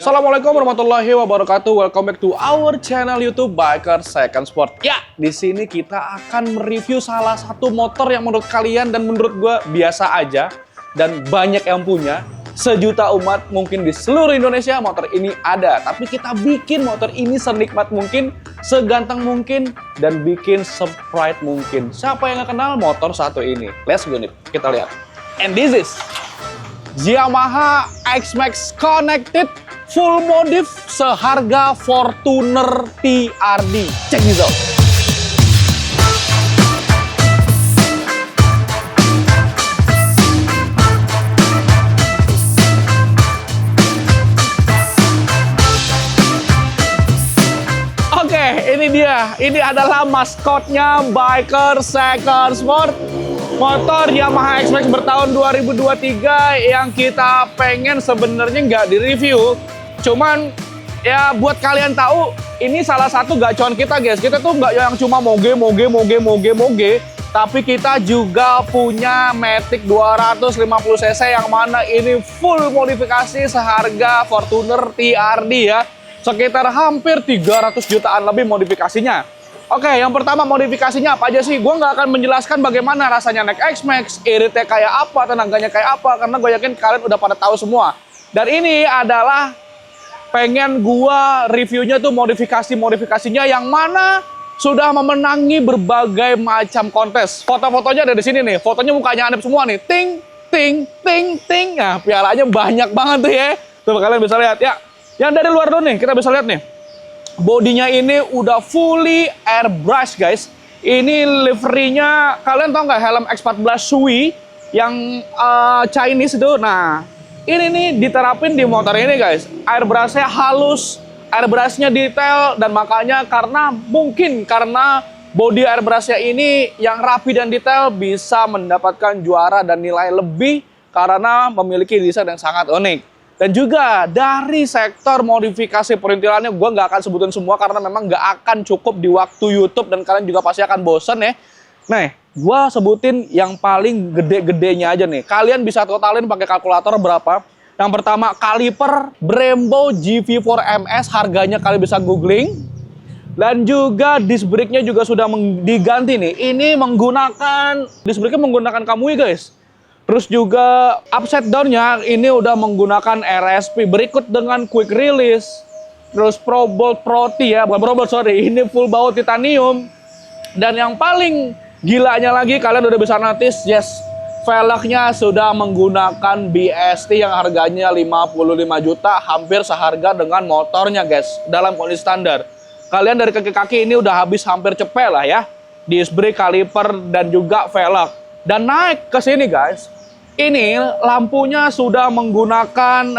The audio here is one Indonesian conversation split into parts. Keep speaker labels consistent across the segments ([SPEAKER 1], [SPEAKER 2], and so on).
[SPEAKER 1] Assalamualaikum warahmatullahi wabarakatuh. Welcome back to our channel YouTube Biker Second Sport. Ya, di sini kita akan mereview salah satu motor yang menurut kalian dan menurut gue biasa aja dan banyak yang punya. Sejuta umat mungkin di seluruh Indonesia motor ini ada. Tapi kita bikin motor ini senikmat mungkin, seganteng mungkin, dan bikin sprite mungkin. Siapa yang nggak kenal motor satu ini? Let's go nih, kita lihat. And this is Yamaha X-Max Connected full modif seharga Fortuner TRD. Check this out. Oke, ini dia. Ini adalah maskotnya Biker Second Sport. Motor Yamaha X-Max bertahun 2023 yang kita pengen sebenarnya nggak di-review. Cuman ya buat kalian tahu, ini salah satu gacuan kita guys. Kita tuh nggak yang cuma moge. Tapi kita juga punya Matic 250cc yang mana ini full modifikasi seharga Fortuner TRD ya. Sekitar hampir 300 jutaan lebih modifikasinya. Oke, yang pertama modifikasinya apa aja sih? Gue nggak akan menjelaskan bagaimana rasanya naik X-Max, iritnya kayak apa, tenaganya kayak apa, karena gue yakin kalian udah pada tahu semua. Dan ini adalah pengen gue reviewnya tuh modifikasinya yang mana sudah memenangi berbagai macam kontes. Foto-fotonya ada di sini nih, fotonya mukanya Anip semua nih, ting. Nah, pialanya banyak banget tuh ya. Tuh kalian bisa lihat ya. Yang dari luar dulu nih, kita bisa lihat nih. Bodinya ini udah fully airbrush guys. Ini liverynya, kalian tau nggak helm X14 Sui yang Chinese itu? Nah, ini nih diterapin di motor ini guys. Airbrushnya halus, airbrushnya detail, dan makanya karena body airbrushnya ini yang rapi dan detail bisa mendapatkan juara dan nilai lebih karena memiliki desain yang sangat unik. Dan juga dari sektor modifikasi perintilannya gue nggak akan sebutin semua karena memang nggak akan cukup di waktu YouTube dan kalian juga pasti akan bosen ya. Nah, gue sebutin yang paling gede-gedenya aja nih. Kalian bisa totalin pakai kalkulator berapa. Yang pertama, kaliper Brembo GV4MS, harganya kalian bisa googling. Dan juga disc brake-nya juga sudah diganti nih. Ini menggunakan disc brake-nya menggunakan Kamui guys. Terus juga upside down-nya ini udah menggunakan RSP. Berikut dengan quick release. Terus Pro Bolt Pro T ya, bukan Pro Bolt sorry. Ini full baut titanium. Dan yang paling gilanya lagi kalian udah bisa notice, yes, velgnya sudah menggunakan BST yang harganya 55 juta, hampir seharga dengan motornya guys, dalam kondisi standar. Kalian dari kaki-kaki ini udah habis hampir cepet lah ya. Disc brake, kaliper, dan juga velg. Dan naik ke sini guys, ini lampunya sudah menggunakan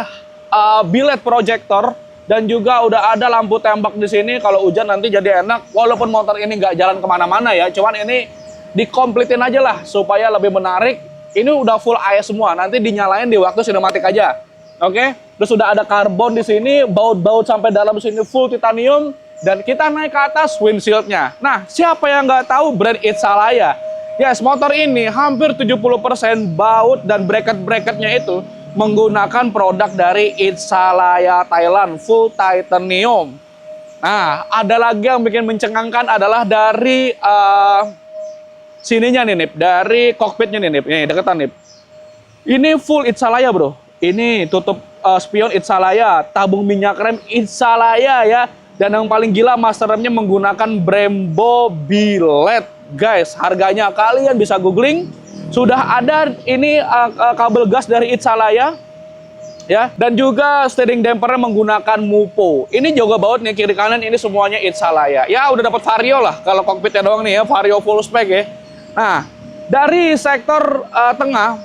[SPEAKER 1] biled projector dan juga udah ada lampu tembak di sini. Kalau hujan nanti jadi enak. Walaupun motor ini nggak jalan kemana-mana ya, cuman ini dikomplitin aja lah supaya lebih menarik. Ini udah full AES semua. Nanti dinyalain di waktu sinematik aja. Oke? Terus sudah ada karbon di sini, baut-baut sampai dalam sini full titanium. Dan kita naik ke atas windshieldnya. Nah, siapa yang nggak tahu brand Itsalaya? Yes, motor ini hampir 70% baut dan bracket-bracketnya itu menggunakan produk dari Itsalaya Thailand, full titanium. Nah, ada lagi yang bikin mencengangkan adalah dari sininya nih, Nip. Dari kokpitnya nih, Nip. Nih, deketan, Nip. Ini full Itsalaya, bro. Ini tutup spion Itsalaya, tabung minyak rem Itsalaya ya. Dan yang paling gila, master remnya menggunakan Brembo biled. Guys, harganya kalian bisa googling. Sudah ada ini kabel gas dari Itsalaya ya, dan juga steering dampernya menggunakan Mupo. Ini juga baut nih kiri kanan, ini semuanya Itsalaya. Ya udah dapat Vario lah kalau kokpitnya doang nih ya, Vario full spec ya. Nah, dari sektor tengah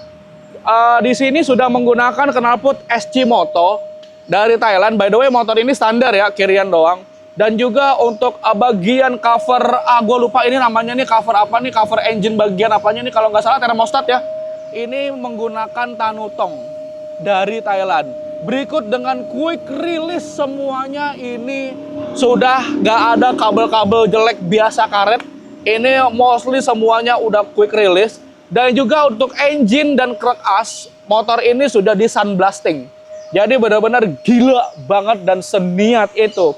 [SPEAKER 1] di sini sudah menggunakan knalpot SC Moto dari Thailand. By the way, motor ini standar ya, kirian doang. Dan juga untuk bagian cover, gue lupa ini namanya nih cover apa nih, cover engine bagian apanya nih, kalau nggak salah thermostat ya. Ini menggunakan Tanutong dari Thailand. Berikut dengan quick release semuanya ini sudah nggak ada kabel-kabel jelek biasa karet. Ini mostly semuanya udah quick release. Dan juga untuk engine dan crank as, motor ini sudah di sunblasting. Jadi benar-benar gila banget dan seniat itu.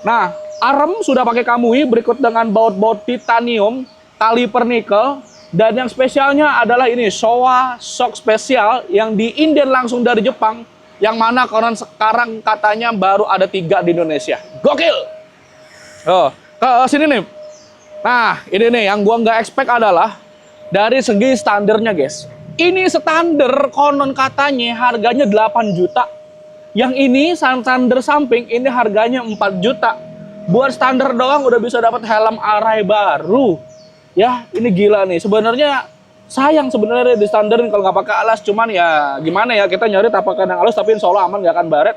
[SPEAKER 1] Nah, arem sudah pakai kamui, berikut dengan baut-baut titanium, kaliper nikel, dan yang spesialnya adalah ini Showa shock spesial yang diinden langsung dari Jepang, yang mana konon sekarang katanya baru ada 3 di Indonesia. Gokil! Oh, ke sini nih. Nah, ini nih yang gua nggak expect adalah dari segi standarnya, guys. Ini standar konon katanya harganya 8 juta. Yang ini standar samping ini harganya 4 juta. Buat standar doang udah bisa dapat helm arai baru. Ya, ini gila nih. Sebenarnya sayang sebenarnya di standarin kalau nggak pakai alas. Cuman ya gimana ya, kita nyari tapakan yang halus tapi insya Allah aman nggak akan baret.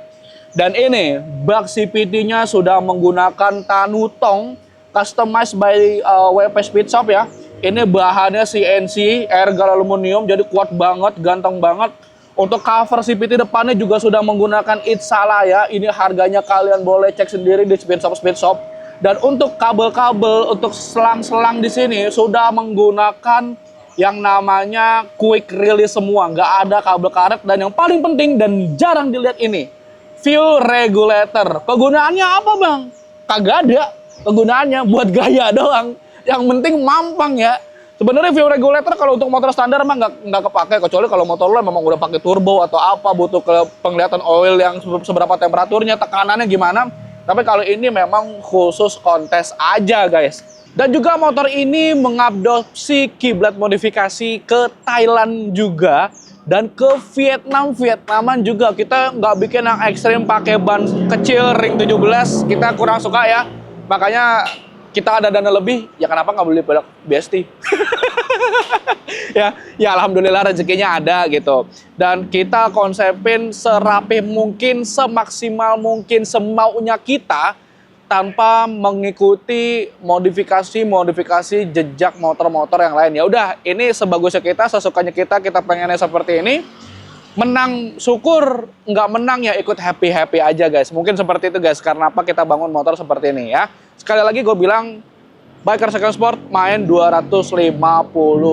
[SPEAKER 1] Dan ini bak CVT-nya sudah menggunakan Tanutong customized by WP Speed Shop ya. Ini bahannya CNC, ergal aluminium, jadi kuat banget, ganteng banget. Untuk cover CVT depannya juga sudah menggunakan Itsalaya. Ini harganya kalian boleh cek sendiri di Speed Shop. Dan untuk kabel-kabel, untuk selang-selang di sini sudah menggunakan yang namanya quick release semua. Nggak ada kabel karet. Dan yang paling penting dan jarang dilihat ini, fuel regulator. Kegunaannya apa, Bang? Kagak ada. Kegunaannya buat gaya doang. Yang penting mampang ya. Sebenarnya fuel regulator kalau untuk motor standar mah nggak kepake, kecuali kalau motor lo memang udah pakai turbo atau apa, butuh ke penglihatan oil yang seberapa temperaturnya, tekanannya gimana. Tapi kalau ini memang khusus kontes aja, guys. Dan juga motor ini mengadopsi kiblat modifikasi ke Thailand juga dan ke Vietnaman juga. Kita nggak bikin yang ekstrim pakai ban kecil ring 17, kita kurang suka ya. Makanya kita ada dana lebih, ya kenapa nggak beli pelek BST? ya alhamdulillah rezekinya ada gitu. Dan kita konsepin serapi mungkin, semaksimal mungkin, semaunya kita tanpa mengikuti modifikasi jejak motor-motor yang lain. Ya udah, ini sebagusnya kita, sesukanya kita pengennya seperti ini. Menang syukur, nggak menang ya ikut happy aja, guys. Mungkin seperti itu, guys. Karena apa kita bangun motor seperti ini ya. Sekali lagi gue bilang, Biker Second Sport main 250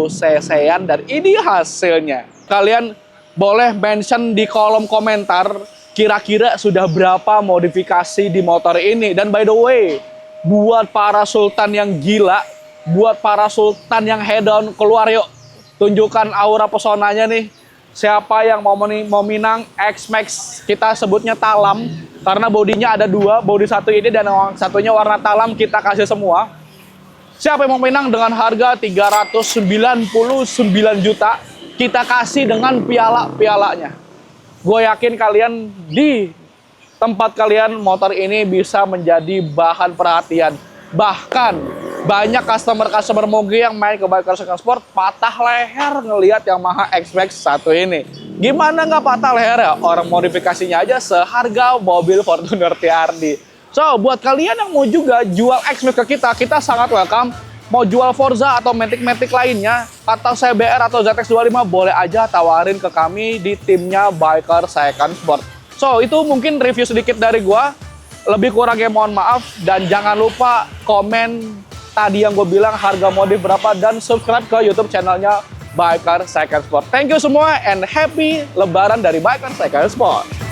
[SPEAKER 1] cc-an dan ini hasilnya. Kalian boleh mention di kolom komentar kira-kira sudah berapa modifikasi di motor ini. Dan by the way, buat para sultan yang gila, buat para sultan yang head on, keluar yuk. Tunjukkan aura pesonanya nih. Siapa yang mau minang X-Max, kita sebutnya Talam, karena bodinya ada 2, bodi satu ini dan yang satunya warna Talam, kita kasih semua. Siapa yang mau minang dengan harga 399 juta, kita kasih dengan piala-pialanya. Gue yakin kalian di tempat kalian motor ini bisa menjadi bahan perhatian. Bahkan banyak customer Moge yang main ke Biker Second Sport patah leher ngelihat Yamaha X-Max 1 ini. Gimana nggak patah leher ya? Orang modifikasinya aja seharga mobil Fortuner TRD. So, buat kalian yang mau juga jual X-Max ke kita sangat welcome. Mau jual Forza atau Matic lainnya, atau CBR atau ZX25, boleh aja tawarin ke kami di timnya Biker Second Sport. So, itu mungkin review sedikit dari gua. Lebih kurangnya mohon maaf, dan jangan lupa komen tadi yang gue bilang harga modif berapa, dan subscribe ke YouTube channelnya Biker Second Sport. Thank you semua and happy Lebaran dari Biker Second Sport.